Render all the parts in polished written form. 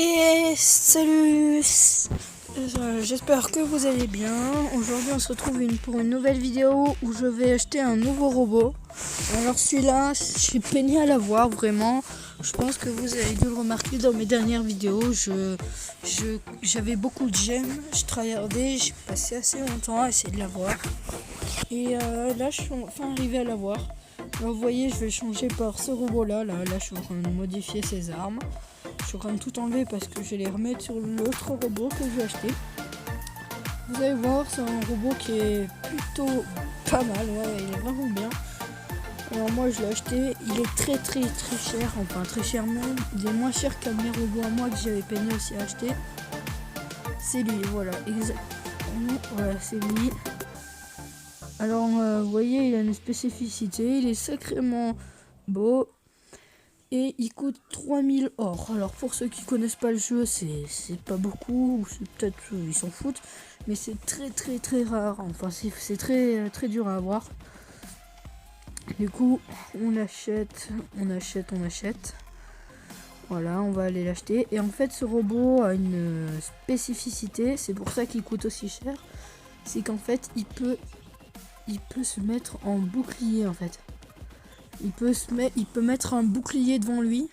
Et salut, j'espère que vous allez bien. Aujourd'hui on se retrouve pour une nouvelle vidéo où je vais acheter un nouveau robot. Alors celui-là, j'ai peiné à l'avoir vraiment. Je pense que vous avez dû le remarquer dans mes dernières vidéos. J'avais beaucoup de gemmes, je tryhardais, j'ai passé assez longtemps à essayer de l'avoir. Et là je suis enfin arrivé à l'avoir. Alors vous voyez, je vais le changer par ce robot là, là je suis en train de modifier ses armes. Je suis en train de tout enlever parce que je vais les remettre sur l'autre robot que j'ai acheté. Vous allez voir, c'est un robot qui est plutôt pas mal, ouais, il est vraiment bien. Alors moi je l'ai acheté, il est très cher, enfin très cher même. Il est moins cher qu'un de mes robots à moi que j'avais peiné aussi à acheter. C'est lui, voilà, exactement, voilà, c'est lui. Alors vous voyez, il a une spécificité, il est sacrément beau. Et il coûte 3000 or. Alors pour ceux qui connaissent pas le jeu, c'est pas beaucoup, ou c'est peut-être ils s'en foutent, mais c'est très rare. Enfin c'est très dur à avoir. Du coup on achète. Voilà, on va aller l'acheter. Et en fait ce robot a une spécificité, c'est pour ça qu'il coûte aussi cher. C'est qu'en fait il peut se mettre en bouclier en fait. Il peut mettre un bouclier devant lui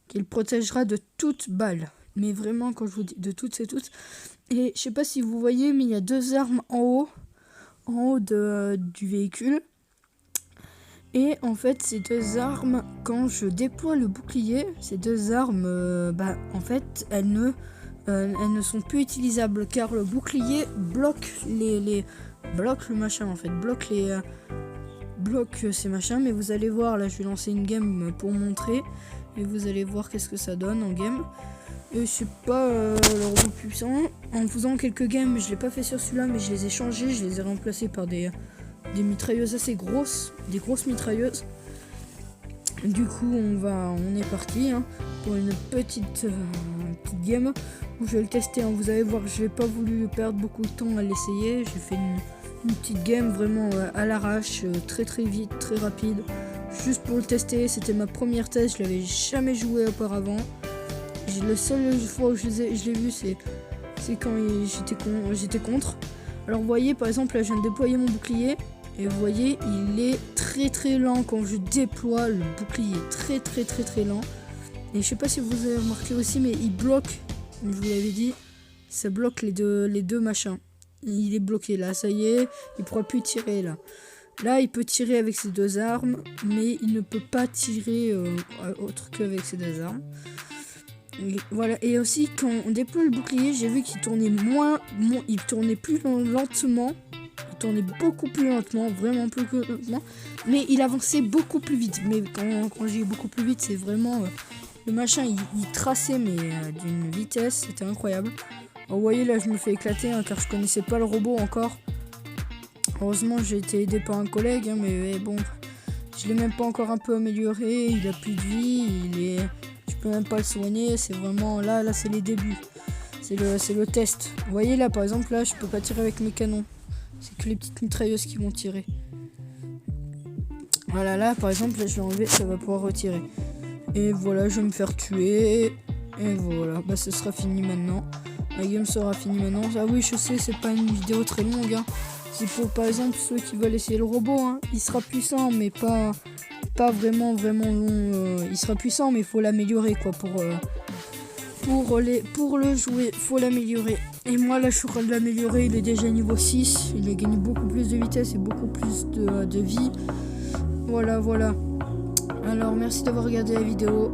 qui le protégera de toute balle. Mais vraiment, quand je vous dis de toutes, c'est toutes. Et je sais pas si vous voyez, mais il y a deux armes en haut du véhicule. Et en fait, ces deux armes, quand je déploie le bouclier, ces deux armes, en fait, elles ne sont plus utilisables car le bouclier bloque bloque le machin en fait, bloque ces machins. Mais vous allez voir, là je vais lancer une game pour montrer et vous allez voir qu'est-ce que ça donne en game. Et c'est pas le robot puissant. En faisant quelques games, je l'ai pas fait sur celui-là, mais je les ai changés, je les ai remplacés par des mitrailleuses assez grosses, des grosses mitrailleuses. Du coup on est parti pour une petite game où je vais le tester. Vous allez voir que je n'ai pas voulu perdre beaucoup de temps à l'essayer. J'ai fait une petite game vraiment à l'arrache, très vite, très rapide, juste pour le tester. C'était ma première test, je l'avais jamais joué auparavant. La seule fois où je l'ai vu, c'est quand j'étais contre. Alors vous voyez, par exemple, là je viens de déployer mon bouclier et vous voyez, il est très lent quand je déploie le bouclier, très lent. Et je sais pas si vous avez remarqué aussi, mais il bloque, comme je vous l'avais dit, ça bloque les deux machins. Il est bloqué là, ça y est, il pourra plus tirer là. Là, il peut tirer avec ses deux armes, mais il ne peut pas tirer autre qu'avec ses deux armes. Et voilà, et aussi quand on déploie le bouclier, j'ai vu qu'il tournait il tournait plus lentement. Il tournait beaucoup plus lentement, vraiment plus lentement, mais il avançait beaucoup plus vite. Mais quand j'ai beaucoup plus vite, c'est vraiment le machin, il traçait mais d'une vitesse, c'était incroyable. Vous voyez là je me fais éclater car je connaissais pas le robot encore. Heureusement j'ai été aidé par un collègue mais bon, je l'ai même pas encore un peu amélioré, il a plus de vie, je peux même pas le soigner, c'est vraiment là c'est les débuts. C'est le test. Vous voyez là par exemple là je peux pas tirer avec mes canons. C'est que les petites mitrailleuses qui vont tirer. Voilà là par exemple là, je vais enlever, ça va pouvoir retirer. Et voilà, je vais me faire tuer. Et voilà, ce sera fini maintenant. La game sera finie maintenant. Ah oui, je sais, c'est pas une vidéo très longue. C'est pour par exemple ceux qui veulent essayer le robot. Il sera puissant, mais pas vraiment long. Il sera puissant, mais il faut l'améliorer quoi. Pour le jouer, faut l'améliorer. Et moi là, je suis en train de l'améliorer. Il est déjà niveau 6. Il a gagné beaucoup plus de vitesse et beaucoup plus de vie. Voilà. Alors merci d'avoir regardé la vidéo.